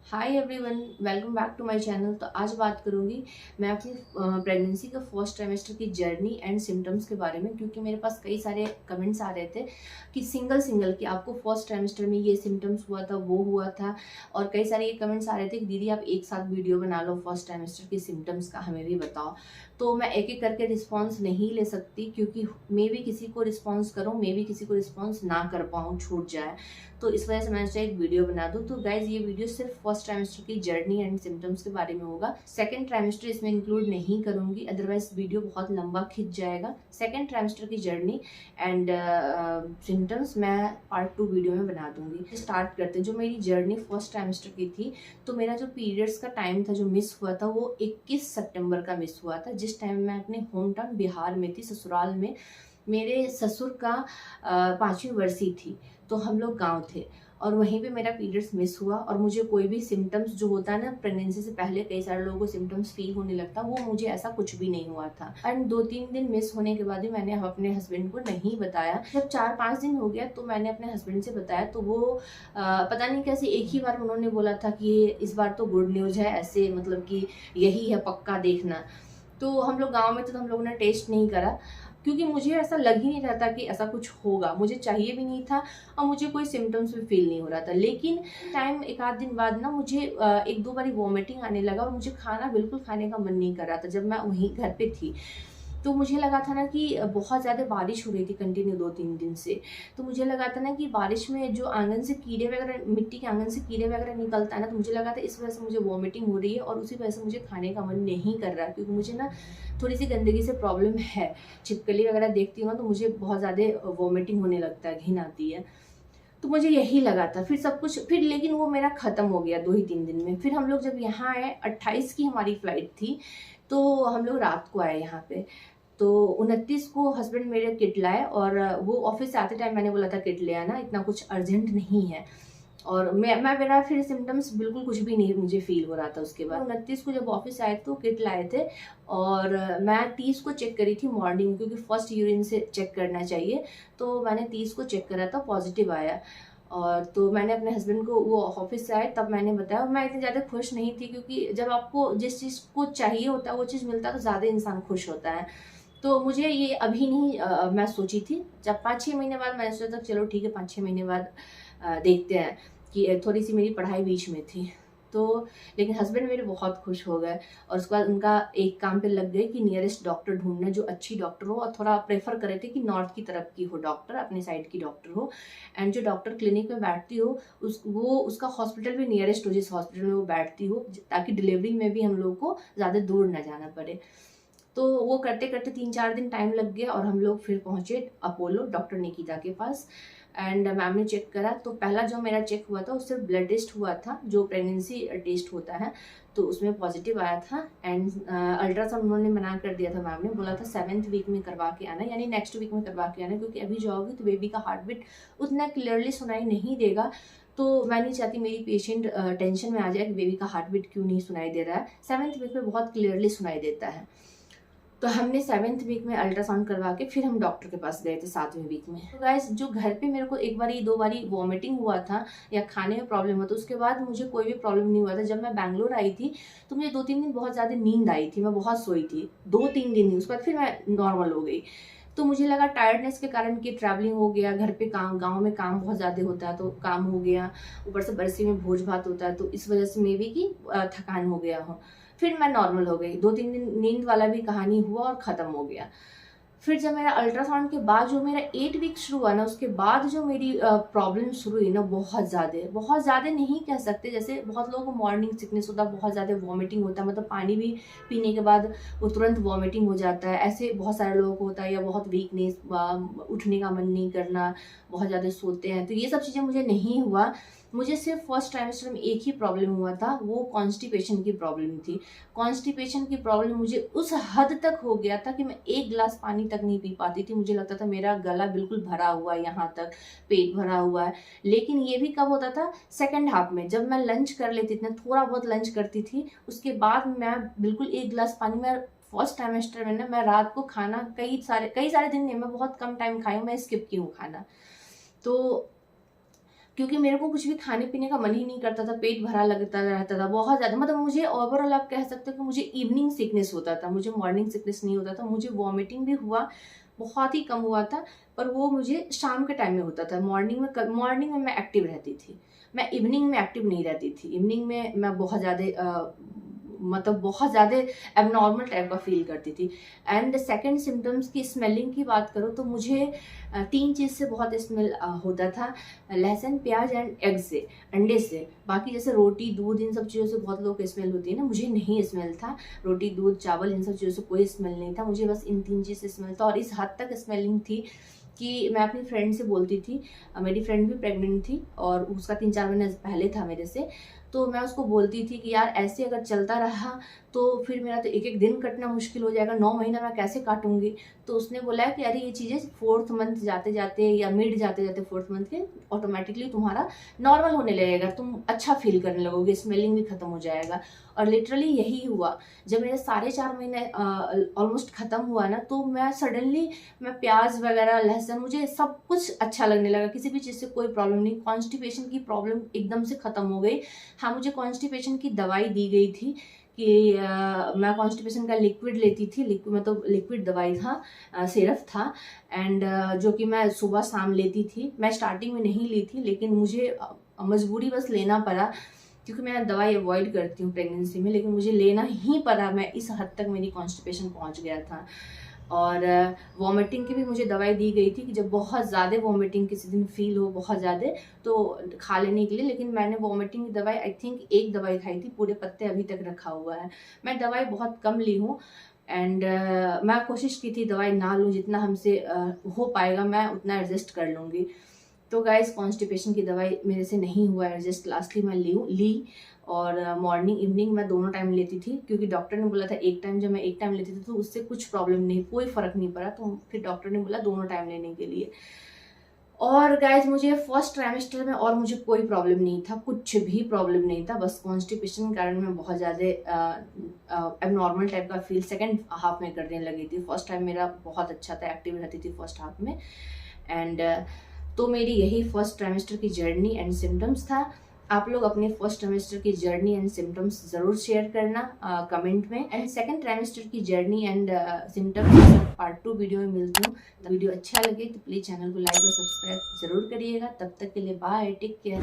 Hi everyone, welcome back to my channel. तो आज बात करूंगी मैं अपनी प्रेगनेंसी का फर्स्ट ट्राइमेस्टर की जर्नी एंड सिम्टम्स के बारे में, क्योंकि मेरे पास कई सारे कमेंट्स आ रहे थे कि सिंगल सिंगल कि आपको फर्स्ट ट्राइमेस्टर में ये सिम्टम्स हुआ था, वो हुआ था। और कई सारे ये कमेंट्स आ रहे थे कि दीदी आप एक साथ वीडियो बना लो फर्स्ट ट्राइमेस्टर के सिम्टम्स का, हमें भी बताओ। तो मैं एक एक करके रिस्पॉन्स नहीं ले सकती, क्योंकि मे भी किसी को रिस्पॉन्स करूँ, मे भी किसी को रिस्पॉन्स ना कर पाऊँ, छूट जाए। तो इस वजह से मैंने सोचा एक वीडियो बना दूं। तो गाइज ये वीडियो सिर्फ फर्स्ट ट्राइमेस्टर की जर्नी एंड सिम्टम्स के बारे में होगा। सेकंड ट्राइमेस्टर इसमें इंक्लूड नहीं करूंगी, अदरवाइज वीडियो बहुत लंबा खिंच जाएगा। सेकंड ट्राइमेस्टर की जर्नी एंड सिम्टम्स मैं पार्ट 2 वीडियो में बना दूंगी। स्टार्ट करते जो मेरी जर्नी फर्स्ट ट्राइमेस्टर की थी। तो मेरा जो पीरियड्स का टाइम था जो मिस हुआ था वो 21 सितंबर का मिस हुआ था, जिस टाइम मैं अपने होम टाउन बिहार में थी, ससुराल में। मेरे ससुर का 5वीं वर्षी थी, तो हम लोग गांव थे और वहीं पे मेरा पीरियड्स मिस हुआ। और मुझे कोई भी सिम्टम्स जो होता है ना प्रेगनेंसी से पहले, कई सारे लोगों को सिम्टम्स फील होने लगता, वो मुझे ऐसा कुछ भी नहीं हुआ था। एंड 2-3 दिन मिस होने के बाद ही मैंने अपने हस्बैंड को नहीं बताया। जब 4-5 दिन हो गया तो मैंने अपने हस्बैंड से बताया, तो वो पता नहीं कैसे एक ही बार उन्होंने बोला था कि इस बार तो गुड न्यूज़ है, ऐसे मतलब कि यही है पक्का, देखना। तो हम लोग गाँव में थे तो हम लोगों ने टेस्ट नहीं करा, क्योंकि मुझे ऐसा लग ही नहीं रहा था कि ऐसा कुछ होगा, मुझे चाहिए भी नहीं था और मुझे कोई सिम्टम्स भी फील नहीं हो रहा था। लेकिन टाइम एक आध दिन बाद ना मुझे 1-2 बारी वॉमिटिंग आने लगा और मुझे खाना बिल्कुल खाने का मन नहीं कर रहा था जब मैं वहीं घर पे थी। तो मुझे लगा था ना कि बहुत ज़्यादा बारिश हो रही थी कंटिन्यू 2-3 दिन से। तो मुझे लगा था ना कि बारिश में जो आंगन से कीड़े वगैरह, मिट्टी के आंगन से कीड़े वगैरह निकलता है ना, तो मुझे लगा था इस वजह से मुझे वॉमिटिंग हो रही है और उसी वजह से मुझे खाने का मन नहीं कर रहा है, क्योंकि मुझे ना थोड़ी सी गंदगी से प्रॉब्लम है। छिपकली वगैरह देखती हूँ ना तो मुझे बहुत ज़्यादा वॉमिटिंग होने लगता है, घिन आती है। तो मुझे यही लगा था। फिर सब कुछ फिर लेकिन वो मेरा ख़त्म हो गया 2 ही 3 दिन में। फिर हम लोग जब यहाँ आए, 28 की हमारी फ्लाइट थी, तो हम लोग रात को आए यहाँ पे। तो 29 को हस्बैंड मेरे किट लाए और वो ऑफिस से आते टाइम मैंने बोला था किट ले आना, इतना कुछ अर्जेंट नहीं है। और मैं मेरा फिर सिम्टम्स बिल्कुल कुछ भी नहीं मुझे फील हो रहा था। उसके बाद 29 को जब ऑफिस आए तो किट लाए थे और मैं 30 को चेक करी थी मॉर्निंग, क्योंकि फर्स्ट यूरिन से चेक करना चाहिए। तो मैंने 30 को चेक करा था, पॉजिटिव आया। और तो मैंने अपने हस्बैंड को, वो ऑफिस से आए तब मैंने बताया। और मैं इतनी ज़्यादा खुश नहीं थी, क्योंकि जब आपको जिस चीज़ को चाहिए होता है वो चीज़ मिलता है तो ज़्यादा इंसान खुश होता है। तो मुझे ये अभी नहीं मैं सोची थी। जब 5-6 महीने बाद मैंने सोचा था चलो ठीक है, 5-6 महीने बाद देखते हैं, कि थोड़ी सी मेरी पढ़ाई बीच में थी। तो लेकिन हस्बैंड मेरे बहुत खुश हो गए और उसके बाद उनका एक काम पे लग गए कि नियरेस्ट डॉक्टर ढूंढना जो अच्छी डॉक्टर हो, और थोड़ा प्रेफर करे थे कि नॉर्थ की तरफ की हो डॉक्टर, अपने साइड की डॉक्टर हो। एंड जो डॉक्टर क्लिनिक में बैठती हो उसका हॉस्पिटल भी नियरेस्ट हो, जिस हॉस्पिटल में वो बैठती हो, ताकि डिलीवरी में भी हम लोग को ज़्यादा दूर ना जाना पड़े। तो वो करते करते 3-4 दिन टाइम लग गया और हम लोग फिर पहुंचे अपोलो, डॉक्टर निकिता के पास। एंड मैम ने चेक करा तो पहला जो मेरा चेक हुआ था उससे ब्लड टेस्ट हुआ था, जो प्रेगनेंसी टेस्ट होता है, तो उसमें पॉजिटिव आया था। एंड अल्ट्रासाउंड उन्होंने मना कर दिया था, मैम ने बोला था 7th वीक में करवा के आना, यानी नेक्स्ट वीक में करवा के आना, क्योंकि अभी जाओगी तो बेबी का हार्ट बीट उतना क्लियरली सुनाई नहीं देगा। तो मैं नहीं चाहती मेरी पेशेंट टेंशन में आ जाए कि बेबी का हार्ट बीट क्यों नहीं सुनाई दे रहा है। 7th वीक में बहुत क्लियरली सुनाई देता है। तो हमने 7th वीक में अल्ट्रासाउंड करवा के फिर हम डॉक्टर के पास गए थे 7वें वीक में। तो गाइस, जो घर पे मेरे को एक बारी 2 बारी वॉमिटिंग हुआ था या खाने में प्रॉब्लम हुआ था, उसके बाद मुझे कोई भी प्रॉब्लम नहीं हुआ था। जब मैं बैंगलोर आई थी तो मुझे 2-3 दिन बहुत ज़्यादा नींद आई थी, मैं बहुत सोई थी 2-3 दिन ही, उसके बाद फिर मैं नॉर्मल हो गई। तो मुझे लगा टायर्डनेस के कारण कि ट्रैवलिंग हो गया, घर पे काम, गाँव में काम बहुत ज़्यादा होता है तो काम हो गया, ऊपर से बरसी में भोज भात होता है, तो इस वजह से मे बी कि थकान हो गया हो। फिर मैं नॉर्मल हो गई, 2-3 दिन नींद वाला भी कहानी हुआ और ख़त्म हो गया। फिर जब मेरा अल्ट्रासाउंड के बाद जो मेरा 8 वीक शुरू हुआ ना, उसके बाद जो मेरी प्रॉब्लम शुरू हुई ना, बहुत ज़्यादा नहीं कह सकते। जैसे बहुत लोगों को मॉर्निंग सिकनेस होता है, बहुत ज़्यादा वॉमिटिंग होता है, मतलब पानी भी पीने के बाद वो तुरंत वॉमिटिंग हो जाता है, ऐसे बहुत सारे लोगों को होता है। या बहुत वीकनेस, उठने का मन नहीं करना, बहुत ज़्यादा सोते हैं, तो ये सब चीज़ें मुझे नहीं हुआ। मुझे सिर्फ फर्स्ट ट्राइमेस्टर में एक ही प्रॉब्लम हुआ था, वो कॉन्स्टिपेशन की प्रॉब्लम थी। कॉन्स्टिपेशन की प्रॉब्लम मुझे उस हद तक हो गया था कि मैं 1 गिलास पानी तक नहीं पी पाती थी। मुझे लगता था मेरा गला बिल्कुल भरा हुआ है, यहाँ तक पेट भरा हुआ है। लेकिन ये भी कब होता था, सेकंड हाफ में, जब मैं लंच कर लेती थी ना, थोड़ा बहुत लंच करती थी, उसके बाद मैं बिल्कुल 1 गिलास पानी में। फर्स्ट ट्राइमेस्टर में ना मैं रात को खाना कई सारे दिन नहीं, मैं बहुत कम टाइम खाई हूँ, मैं स्किप की हूँ खाना। तो क्योंकि मेरे को कुछ भी खाने पीने का मन ही नहीं करता था, पेट भरा लगता रहता था बहुत ज़्यादा। मतलब मुझे ओवरऑल आप कह सकते हो कि मुझे इवनिंग सिकनेस होता था, मुझे मॉर्निंग सिकनेस नहीं होता था। मुझे वॉमिटिंग भी हुआ, बहुत ही कम हुआ था, पर वो मुझे शाम के टाइम में होता था। मॉर्निंग में मैं एक्टिव रहती थी, मैं इवनिंग में एक्टिव नहीं रहती थी। इवनिंग में मैं बहुत ज़्यादा मतलब बहुत ज़्यादा एबनॉर्मल टाइप का फील करती थी। एंड सेकंड सिम्टम्स की स्मेलिंग की बात करो तो मुझे 3 चीज़ से बहुत स्मेल होता था, लहसुन, प्याज एंड एग से, अंडे से। बाकी जैसे रोटी, दूध, इन सब चीज़ों से बहुत लोगों को स्मेल होती है ना, मुझे नहीं स्मेल था। रोटी, दूध, चावल, इन सब चीज़ों से कोई स्मेल नहीं था, मुझे बस इन 3 चीज़ से स्मेल था। और इस हद तक स्मेलिंग थी कि मैं अपनी फ्रेंड से बोलती थी, मेरी फ्रेंड भी प्रेग्नेंट थी और उसका 3-4 महीने पहले था मेरे से, तो मैं उसको बोलती थी कि यार ऐसे अगर चलता रहा तो फिर मेरा तो एक एक दिन कटना मुश्किल हो जाएगा, 9 महीना मैं कैसे काटूंगी। तो उसने बोला कि अरे ये चीज़ें 4th मंथ जाते जाते या मिड जाते जाते 4th मंथ के ऑटोमेटिकली तुम्हारा नॉर्मल होने लगेगा, तुम अच्छा फील करने लगोगे, स्मेलिंग भी खत्म हो जाएगा। और लिटरली यही हुआ। जब मेरे 4.5 महीने ऑलमोस्ट ख़त्म हुआ ना, तो मैं सडनली मैं प्याज वगैरह, लहसुन, मुझे सब कुछ अच्छा लगने लगा, किसी भी चीज़ से कोई प्रॉब्लम नहीं। कॉन्स्टिपेशन की प्रॉब्लम एकदम से ख़त्म हो गई। हाँ, मुझे कॉन्स्टिपेशन की दवाई दी गई थी कि मैं कॉन्स्टिपेशन का लिक्विड लेती थी, मतलब लिक्विड दवाई था, सिरप था। एंड जो कि मैं सुबह शाम लेती थी। मैं स्टार्टिंग में नहीं ली थी, लेकिन मुझे मजबूरी बस लेना पड़ा, क्योंकि मैं दवाई अवॉइड करती हूँ प्रेगनेंसी में, लेकिन मुझे लेना ही पड़ा। मैं इस हद तक मेरी कॉन्स्टिपेशन पहुँच गया था। और वॉमिटिंग की भी मुझे दवाई दी गई थी कि जब बहुत ज़्यादा वॉमिटिंग किसी दिन फील हो बहुत ज़्यादा, तो खा लेने के लिए। लेकिन मैंने वॉमिटिंग की दवाई आई थिंक एक दवाई खाई थी, पूरे पत्ते अभी तक रखा हुआ है। मैं दवाई बहुत कम ली हूँ। एंड मैं कोशिश की थी दवाई ना लूँ, जितना हमसे हो पाएगा मैं उतना एडजस्ट कर लूँगी। तो गाइस, कॉन्स्टिपेशन की दवाई मेरे से नहीं हुआ एडजस्ट, लास्टली मैं ली। और मॉर्निंग इवनिंग मैं दोनों टाइम लेती थी, क्योंकि डॉक्टर ने बोला था एक टाइम। जब मैं एक टाइम लेती थी तो उससे कुछ प्रॉब्लम नहीं, कोई फ़र्क नहीं पड़ा, तो फिर डॉक्टर ने बोला दोनों टाइम लेने के लिए। और गाइज, मुझे फर्स्ट ट्राइमेस्टर में और मुझे कोई प्रॉब्लम नहीं था, कुछ भी प्रॉब्लम नहीं था। बस कॉन्स्टिपेशन के कारण मैं बहुत ज़्यादा एबनॉर्मल टाइप का फील सेकंड हाफ में करने लगी थी। फर्स्ट टाइम मेरा बहुत अच्छा था, एक्टिव रहती थी फर्स्ट हाफ में। एंड तो मेरी यही फर्स्ट ट्राइमेस्टर की जर्नी एंड सिम्टम्स था। आप लोग अपने फर्स्ट ट्राइमेस्टर की जर्नी एंड सिम्टम्स ज़रूर शेयर करना कमेंट में। एंड सेकंड ट्राइमेस्टर की journey and symptoms part 2 video में मिलती हूँ। वीडियो अच्छा लगे तो प्लीज़ चैनल को लाइक और सब्सक्राइब ज़रूर करिएगा। तब तक के लिए बाय, टेक केयर।